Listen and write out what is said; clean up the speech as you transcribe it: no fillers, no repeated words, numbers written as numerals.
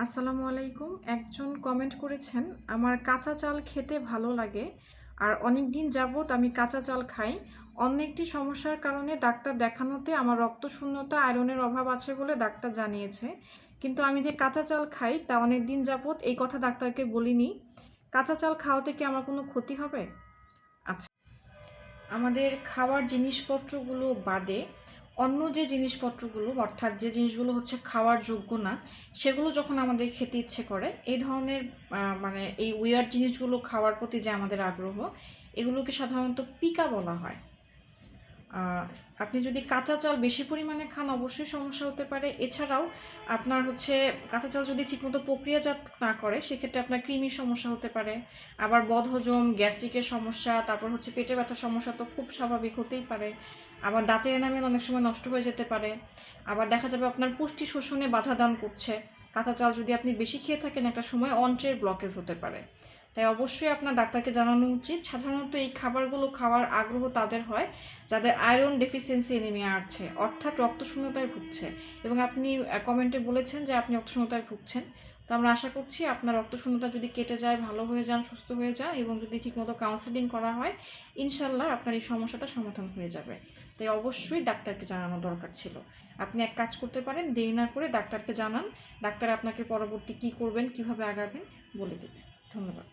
আসসালামু আলাইকুম। একজন কমেন্ট করেছেন, আমার কাঁচা চাল খেতে ভালো লাগে আর অনেক দিন যাবৎ আমি কাঁচা চাল খাই। অন্য একটি সমস্যার কারণে ডাক্তার দেখানোতে আমার রক্তশূন্যতা, আয়রনের অভাব আছে বলে ডাক্তার জানিয়েছে। কিন্তু আমি যে কাঁচা চাল খাই তা অনেক দিন যাবৎ এই কথা ডাক্তারকে বলিনি। কাঁচা চাল খাওয়াতে কি আমার কোনো ক্ষতি হবে? আচ্ছা, আমাদের খাওয়ার জিনিসপত্রগুলো বাদে অন্য যে জিনিসপত্রগুলো, অর্থাৎ যে জিনিসগুলো হচ্ছে খাওয়ার যোগ্য না, সেগুলো যখন আমাদের খেতে ইচ্ছে করে, এই ধরনের মানে এই উইয়ার্ড জিনিসগুলো খাওয়ার প্রতি যে আমাদের আগ্রহ, এগুলোকে সাধারণত পিকা বলা হয়। আপনি যদি কাঁচা চাল বেশি পরিমাণে খান অবশ্যই সমস্যা হতে পারে। এছাড়াও আপনার হচ্ছে কাঁচা চাল যদি ঠিকমতো প্রক্রিয়াজাত না করে সেক্ষেত্রে আপনার কৃমির সমস্যা হতে পারে। আবার বদহজম, গ্যাস্ট্রিকের সমস্যা, তারপর হচ্ছে পেটে ব্যথার সমস্যা তো খুব স্বাভাবিক হতেই পারে। আবার দাঁতের এনামেল অনেক সময় নষ্ট হয়ে যেতে পারে। আবার দেখা যাবে আপনার পুষ্টি শোষণে বাধা দান করছে। কাঁচা চাল যদি আপনি বেশি খেয়ে থাকেন একটা সময় অন্ত্রের ব্লকেজ হতে পারে। তাই অবশ্যই আপনার ডাক্তারকে জানানো উচিত। সাধারণত এই খাবারগুলো খাওয়ার আগ্রহ তাদের হয় যাদের আয়রন ডেফিসিয়েন্সি অ্যানিমিয়া আছে, অর্থাৎ রক্তশূন্যতায় ভুগছে। এবং আপনি কমেন্টে বলেছেন যে আপনি রক্তশূন্যতায় ভুগছেন। তো আমরা আশা করছি আপনার রক্তশূন্যতা যদি কেটে যায়, ভালো হয়ে যান, সুস্থ হয়ে যান এবং যদি ঠিকমতো কাউন্সেলিং করা হয়, ইনশাল্লাহ আপনার এই সমস্যাটা সমাধান হয়ে যাবে। তাই অবশ্যই ডাক্তারকে জানানো দরকার ছিল। আপনি এক কাজ করতে পারেন, দেরি না করে ডাক্তারকে জানান। ডাক্তার আপনাকে পরবর্তী কী করবেন, কীভাবে আগাবেন বলে দেবে। ধন্যবাদ।